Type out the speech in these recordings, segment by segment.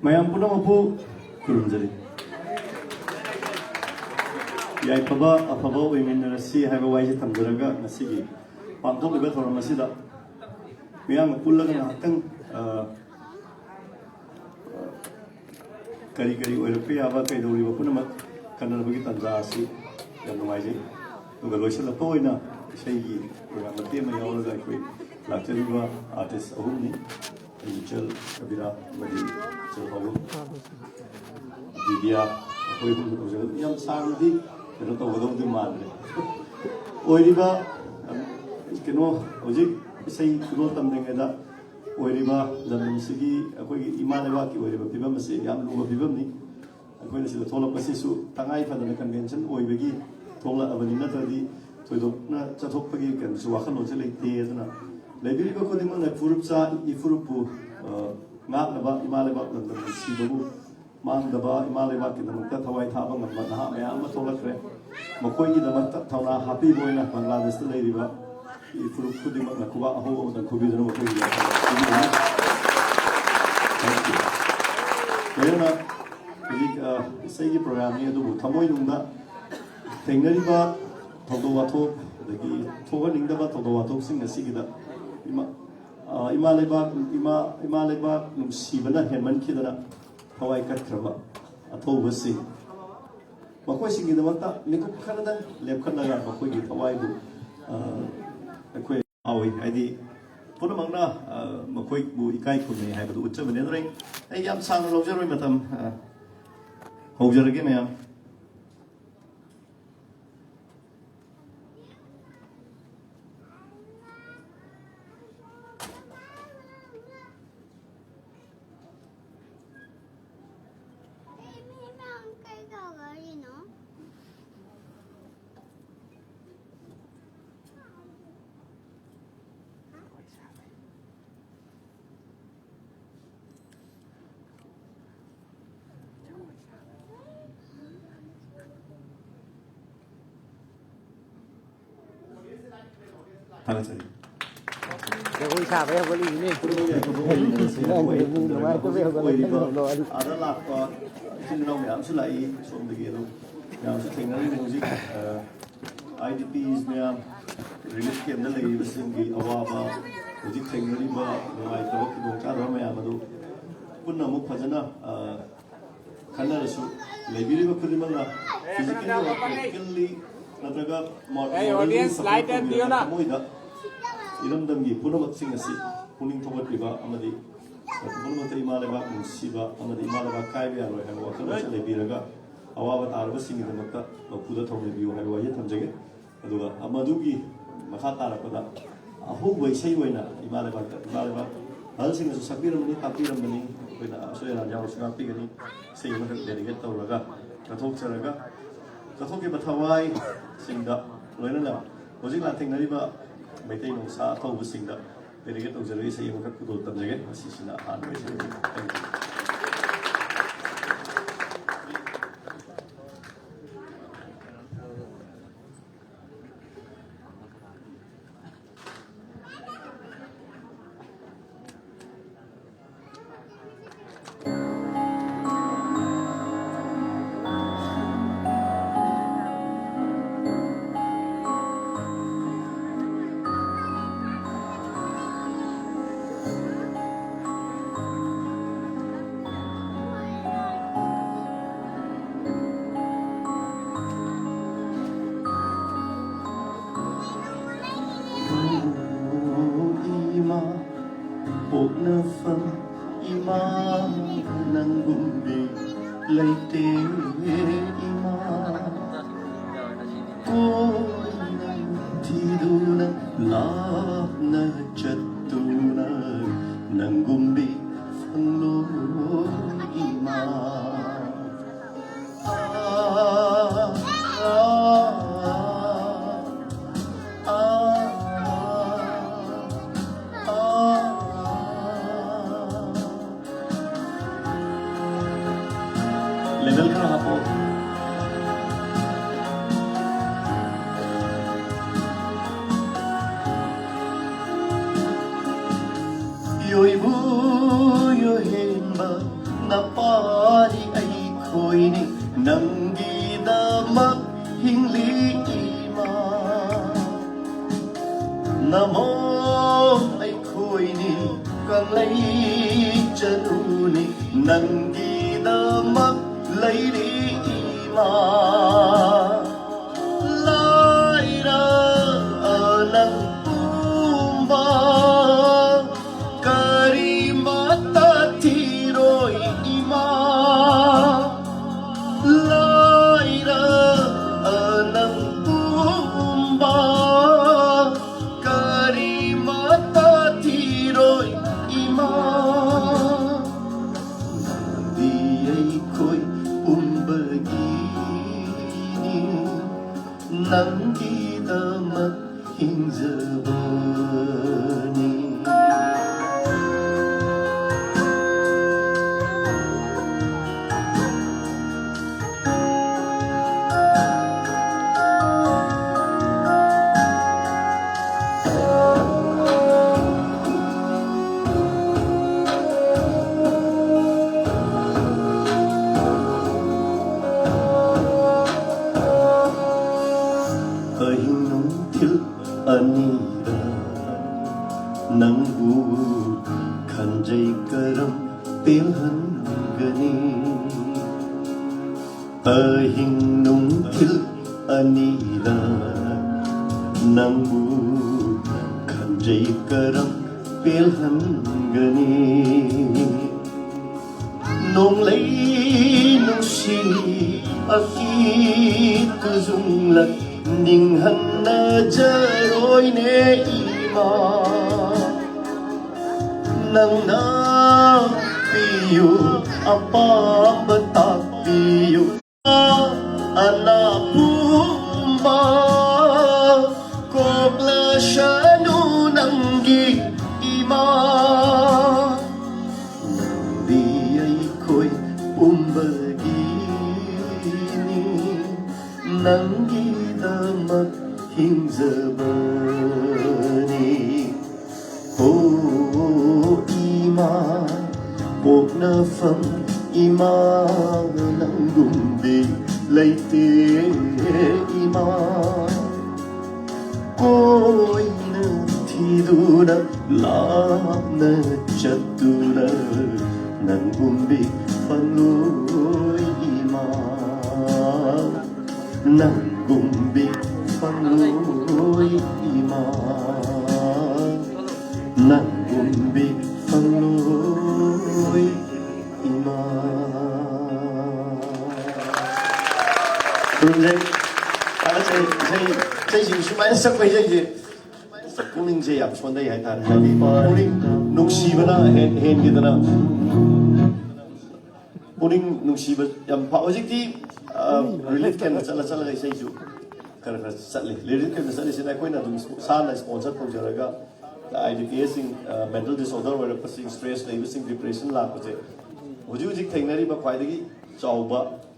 mayam puna mapu kurunjari yai paba apaba oiminarasi haiba waiji tamjaraga nasigi pangthokliba thoram asida miyam pullaga nahtang kari kari oirappi aba kaidoriba punamak kanarabagi tanja asi yam numaijai duga loisalappa oina isaigi program mate ma yauraga aikoi lakchariba artist ahumni Angel Kabira Madi Chilhawu Divya Koi Hum Yam Sardi Keno to Wadom Di Madre Oiriba Keno Ojik Say Kuno Tamdengeda Oiriba Lamdam Sigi Koi Imaneva Ki Oiriba Pibam Say Yam Luba Pibam Ni Koi Nasi Tola Pasisu Tangai Fadana Convention Oibagi Tola Avanina Tadi Toidokna Chatopagi Kan Suwakan Ojale Theatre Library ko din man nagfurup sa ifurupu ngak na ba imaleba ng sibabu mang daba imaleba kinamagta thawai thaba ngam na ha mayam matolakre makoy gi damat thawna happy boy na Bangladesh na liba ifurup ko din man nakuha aho ng kubi na makoy gi ngayon na isay gi program niya dubu tamoy nungda tengnari ba todo wato dagi toga ningda ba todo wato sing nasigida Imaleba Sibana Heman Kidana Hawaii Katrava Atoba Sing Makoi Sing in the Mata Niku Canada Lepkana Makoi Hawaii Akwe Awi ID Punamana Makoi Bu Ikai Kumi have to Utsavan entering a young son of Jerry Matam Hojer again. Koy sa kaya bali ini. Ada lah ko sino yang sulai som begini yang tinggal musik IDPs nya release ke andal lagi besingi awaba musik tinggal ba mai to ko ka ro mai amadu punna mu phajana khanna rasu lebiri ba khudimanga physically natraga audience light and diyo na 이름담기 분호박싱 것이 본인 통합비가 아마디 분호박터 이말레바 무시바 아마디 이말레바 카이비아로 해고 와서 레비라가 아와바 아르바싱이 되었다 부다 통합비요 해고 와예 탐정에 그리고 아마두기 마카 따라거다 아호부의 세이고이나 이말레바 알싱에서 sabbiramni tappiramni 거기다 소리나 야우스가 삐거니 세이고를 내리겠다 오라가 가톡처라가 가톡이 바타와이 싱다 로이나 오직 나팅 나리바 Maitai Nungsa Tau Singda Delegate of the Race Yamaka Kudo Tamjagan, Sisina Hanway. Thank you. Nafam ima nangumbi laite ima ko tiduna na chatuna nangumbi fanglo ima level ka na po yoibu hemba na pari ay koini nanggidamak hingli ima namo ay koini kanglay januni nanggidamak layri ima laira alang tumba karimata tiroy ima laira alang tumba karimata tiroy ima di ay ko'y umbagini nang kita maghinjabani Ahinuntil anira nangbu kanjay karam telhan gani Ahinuntil anira nangbu kanjay karam telhan gani Nung lay nung si akit kuzunglat ning hanna jaroy ne ima nang na piyo apa batak piyo anapumba kopla shanu nanggi ima nang ay ko'y umbagini nanggi damat hinjabani Oh ima Pok na fam ima Nang gumbi Laite ima Ko'y natiduna Lap na chatuna Nang gumbi Panoy ima Nang gumbi Panoy ima Nang gumbi Panoy ima 그런데 제 지수만의 석고이제 이제 석고는 제 약촌다 야이다 하니 우리 농시브나 헨기드나 우리 농시브 얌파 어직디 릴리프 캠 짤라짤라가 이세주 그래서 짤리 릴리프 캠 짤리시나 코이나 좀 사나 스폰서 프로젝트가 IDPSing mental disorder 어렵으신 스트레스 레이브싱 디프레션 라고제 오직 탱나리바 과이득이 저우바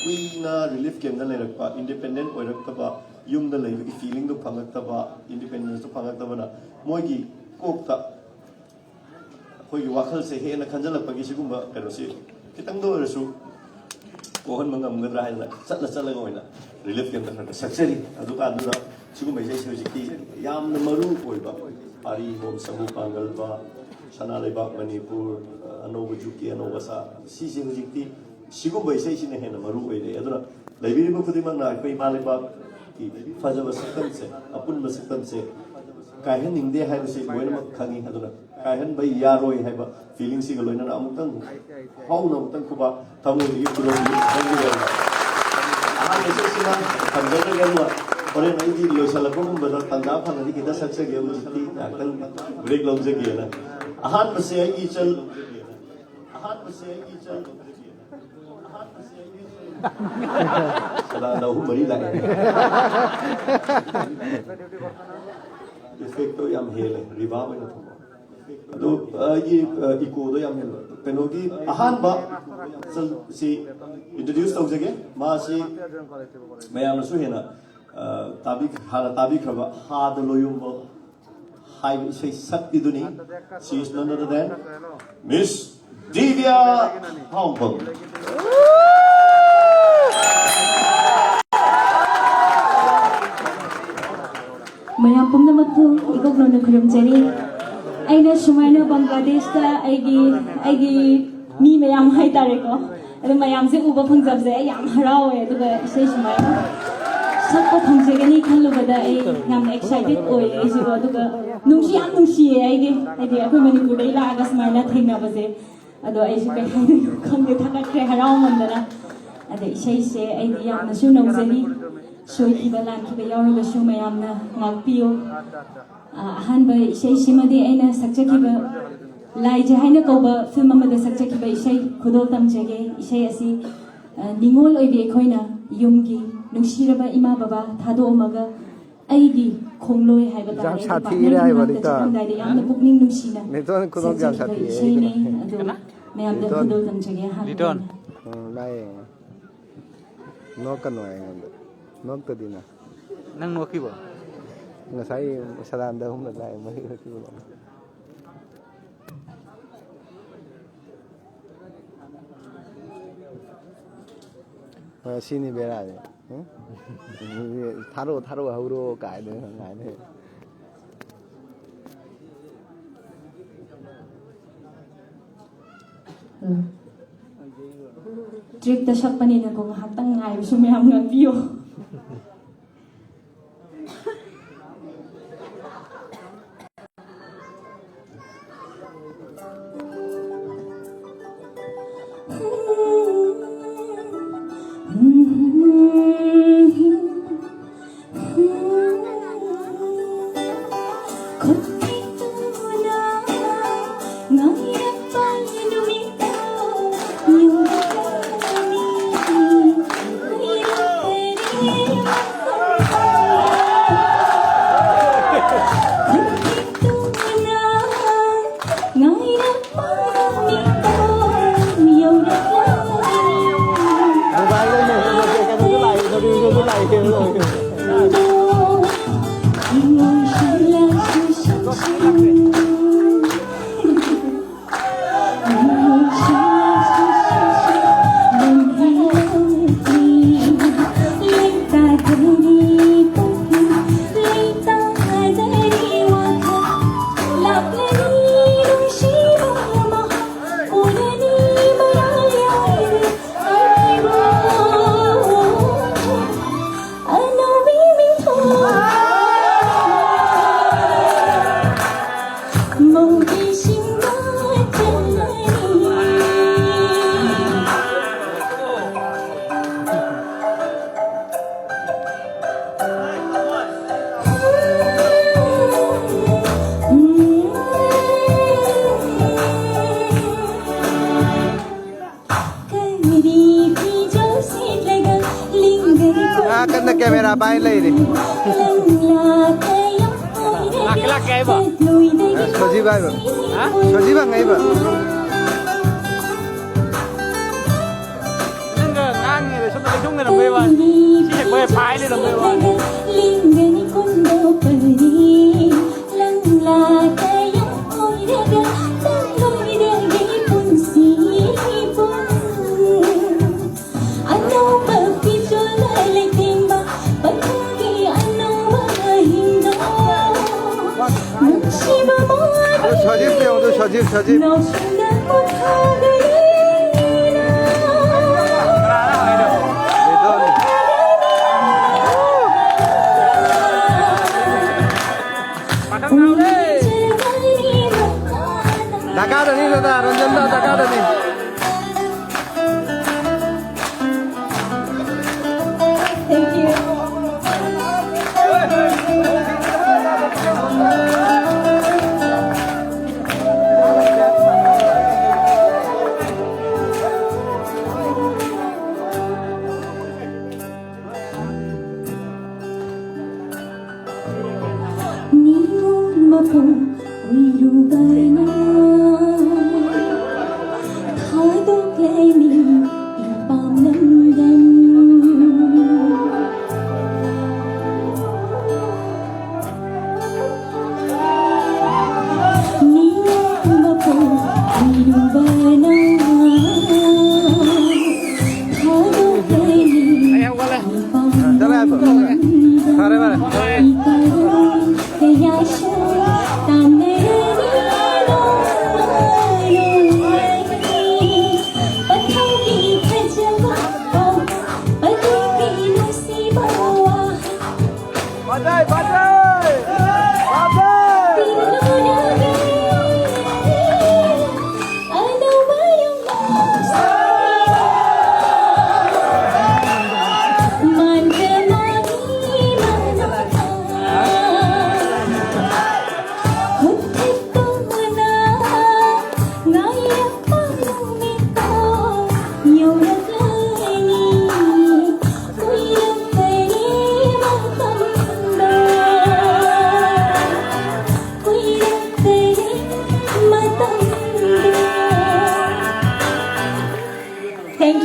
Queen relief game na lerak independent oirak taba yum da lerak feeling do phangak taba independence do phangak taba na moigi kokta khoi wakhal se he na khanjalak pagi sigumba karo se kitang do rasu kohan mangam ngadra haina chatla goina relief game da sakseri adu ka adu sigumba jai sojiki yam na maru oiba ari bom samu pangal ba sana lebak manipur anoba juki anoba sa si singjiki 시고 바이세이시네 해나 마루 오이래 야도나 라이브리버 푸디망나 아이코이 말레바 이 파자바 석던세 아뿐 마석던세 काहेन निंदे है उसे बोल मत खानी है तो ना काहेन भाई यार रोई है बा फीलिंग सी गलोई ना अमुतंग हाउ ना अमुतंग कुबा थामो ये पुरो ये थैंक यू आहा ऐसे सीना पंजर के गया और ये नहीं दी लोशा लगो हम बदल पंजाब खाना दी किधर सक्से गया मुझे ती अकल ब्रेक लॉन्ग से गया ना आहान बसे है की चल सदा ना हो मरी लाए इफेक्ट तो यम हेले रिबा में ना तो ये इको तो यम हेले पेनोगी आहान बा सल सी इंट्रोड्यूस तो जगह माँ सी मैं आम नसु है ना ताबिक हाला ताबिक रबा हाद लोयुम बो hai isai sakti duni. She is none other than Miss Divya Hongkong. Maya pumna matpu ikok nona kurum jari. Aina sumaina Bangladesh ta aigi mi mayam hai tareko. Ado mayam se uba pangjab se yam harao hai to ka isai sumaina. Sabko pangjagani khallo bada ai yam excited oi isi ko to ka nungsi aigi akoi Manipur dai la aga sumaina thengna base. Ado ai su kai khangde thaka kre harao mandana. Ado isai se ai yam na su nongzani. Soikiba lankiba yaurabasu mayamna ngakpiyo ahanba isai simadi aina sakchakiba laije haina koba film amada sakchakiba isai khudol tamjage isai asi ningol oibe khoina yumgi nungsiraba ima baba thado omaga aigi khongloi haiba ta jam sathi ire haiba dita yamna pukning nungsina Liton kudong jam sathi isai ne adu mayamda khudol tamjage ha Liton lai no kanoi nok tadi na nang nuki ba ngasai salam dah hum lai mai ki bola sini bera de tharo hauro kai de ngai de trick ta sakpani na ko hatang ngai su mayam ngakpiyo camera bay lấy đi laki-laki ay ba soji bay ba ha soji ba ngay ba nang ngang ni so ta chung ni rambe ba si boy phai ni rambe ba Sajib Taka dah ni dah Ranjan dah taka dah ni Thank you.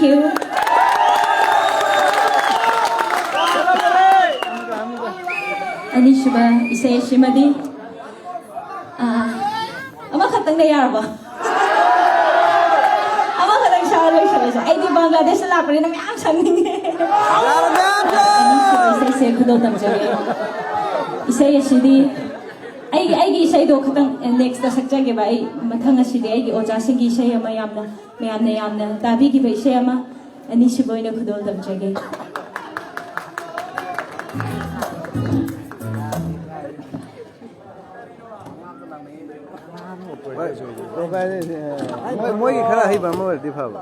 you. Anishiba, isay shimadi. Ama katang na yarba. Ama katang siya. Ay di Bangladesh na lapari na may aksang ningi. Anishiba, isay kudo tamjari. Isay ashidi. Ay isay do katang next na sakjage ba ay mathang ashidi ay oja singi isay ama yamna tabi ki ba isay ama Anishiba ina kudo tamjage. तो कहते मोई की खरा है बा mobile दिखा बा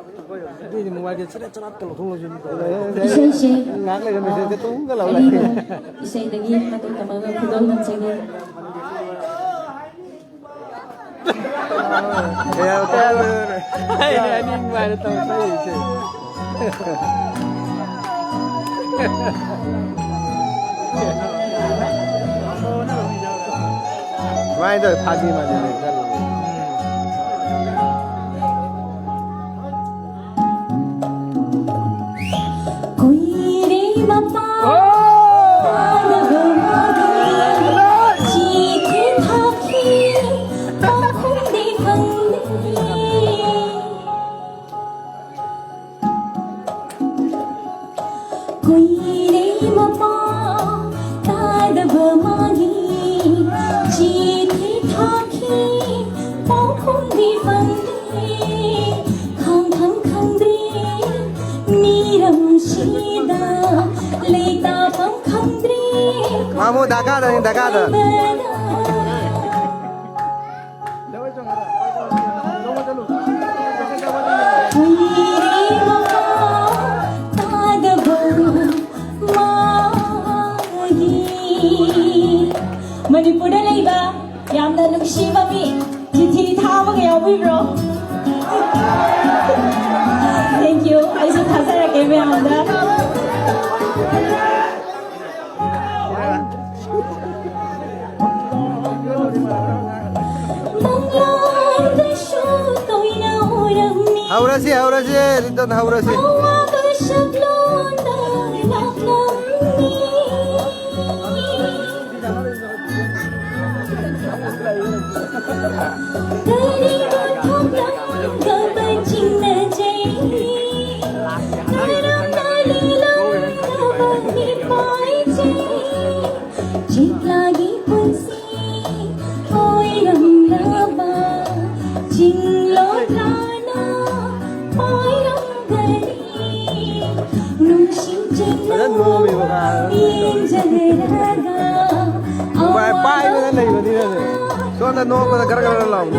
दी mobile के चला चला तो थोड़ा जो Isay she. ngang lại cái cái tung cái lâu lại Isay dagi matong tamaga kudo tamjage. ya ai này anh ngoài tao thấy chứ mai rồi party mà này Mamu Dhaka ada. Manipur da leiba yamna nungsiba mi chithi thamaga yawibro. Thank you. I should thasarake mayamda. Haurasi, Riton Haurasi. Bye với này mà đi đây. Cho nó mà gara lòng.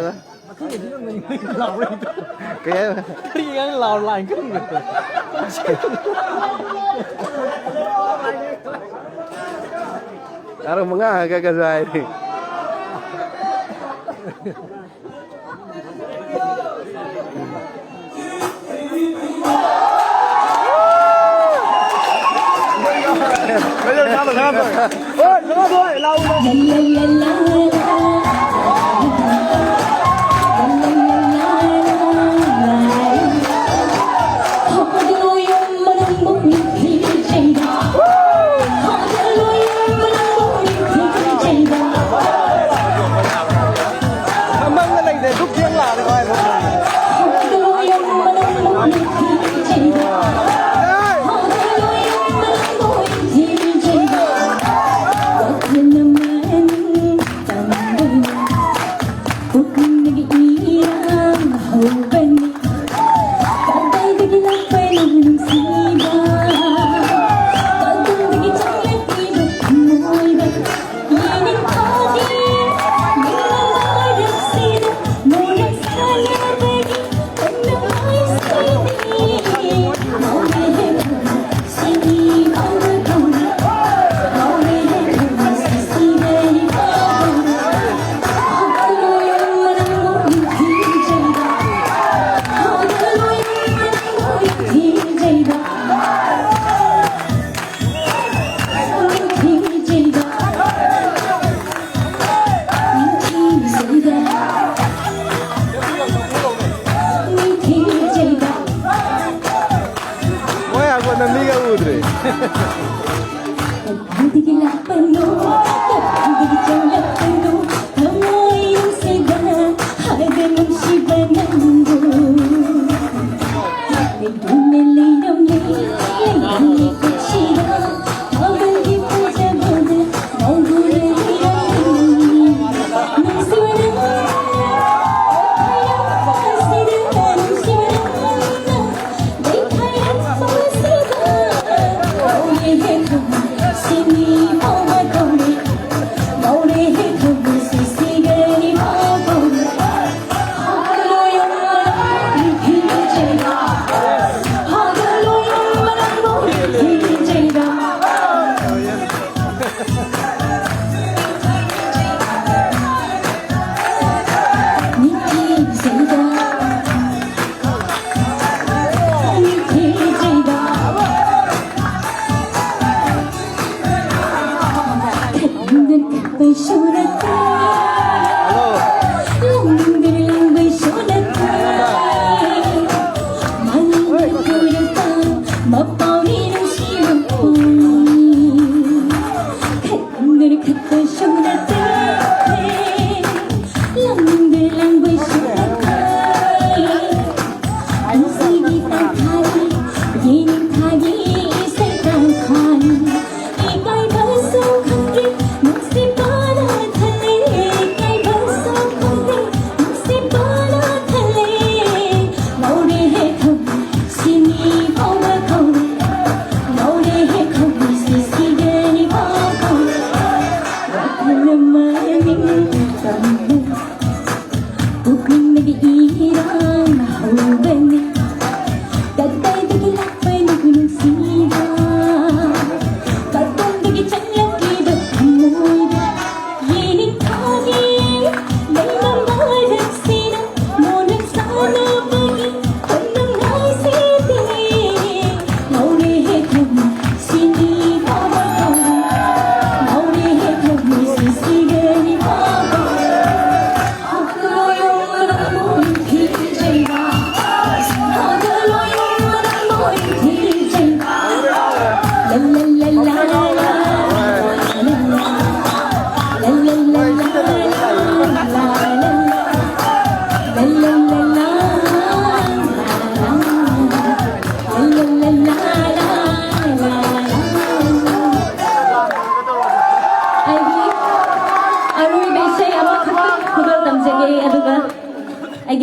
đó. Lào lên. Cái Cái ăn lào lại cái người. Ada mga kagazay. Bây giờ sao rồi? Ôi, nó thôi, lâu rồi. Mang cái này để giúp riêng là được rồi.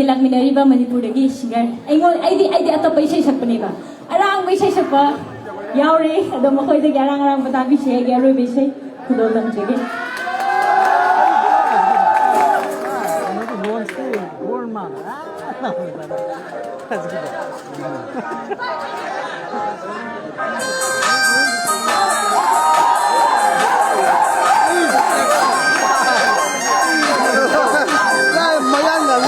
ꯂꯥꯛꯃꯤꯟꯅꯔꯤꯕ ꯃꯅꯤꯄꯨꯔꯗꯒꯤ singer ꯑꯩꯗꯤ ꯑꯇꯣꯞꯄ ꯏꯁꯩ ꯁꯛꯄꯅꯦꯕ ꯑꯔꯥꯡꯕ ꯏꯁꯩ ꯁꯛꯄ ꯌꯥꯎꯔꯤ ꯑꯗꯣ ꯃꯈꯣꯏꯗꯒꯤ ꯑꯔꯥꯡꯕ ꯇꯥꯕꯤꯁꯦ ꯑꯩꯒꯤ ꯑꯔꯣꯏꯕ ꯏꯁꯩ ꯈꯨꯗꯣꯜ ꯇꯝꯖꯒꯦ 나 모양 나는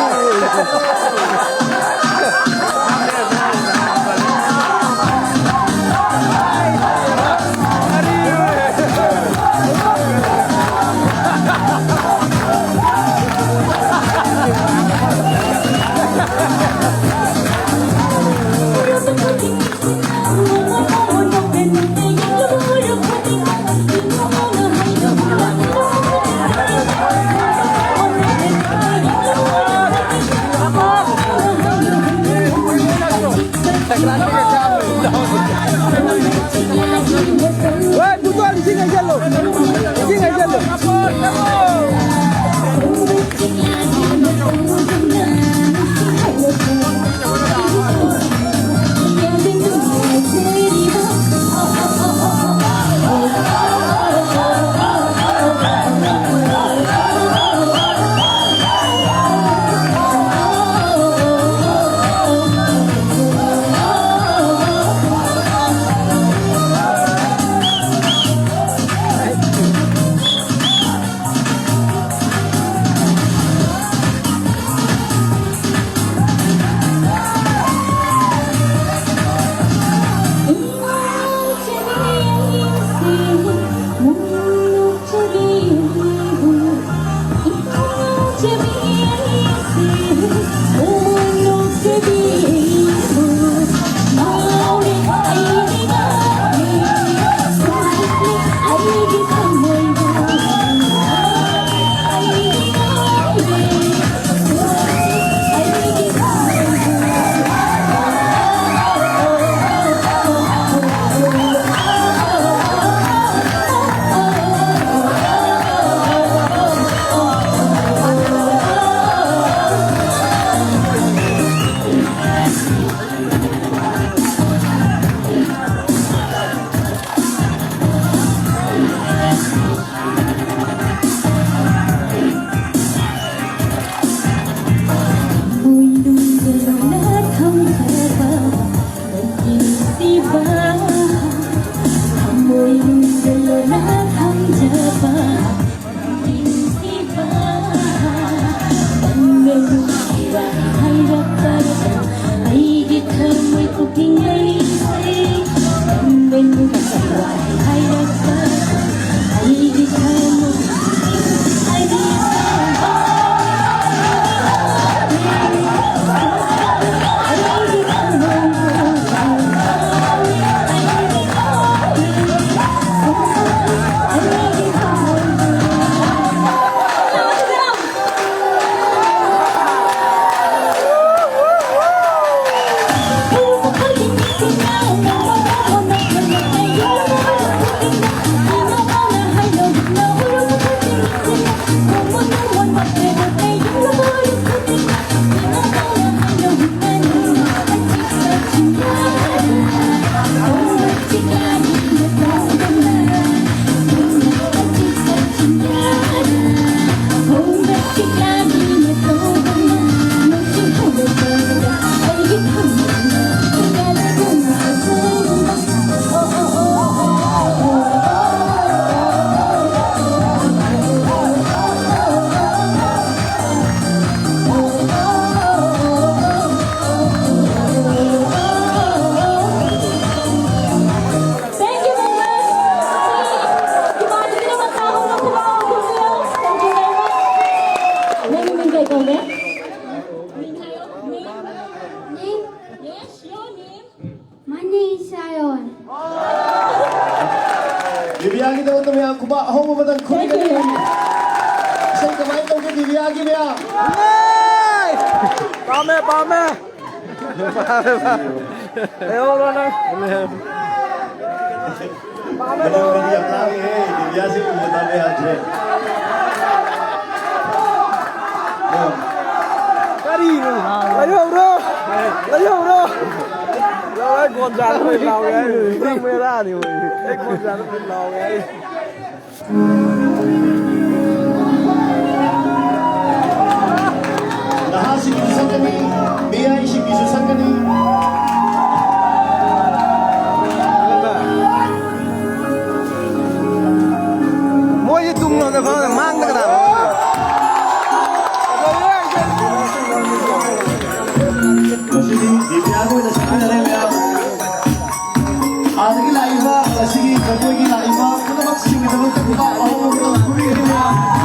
Woi, putuan sing aja lo. Sing aja lo. Dibiyangi teman-teman yang kuba homo batang kuning ini. Saya kemarin tahu ke dibiyangi ya. Pame. Ayo mana? Pame dong. Dibiyangi lagi, dibiyangi pun tapi aja. Kari, ayo bro. Rồi con già nó phải lao cái camera thì con già nó phải lao cái 나시기도 상관이 미아이시기도 상관이 mỗi tung nó phải mang cái nào Masih dibiago na sa pinaremya. Adagi laiva, masih kapoy gi laiva, kuna magsing naman ka ba? Ako mo ka kuri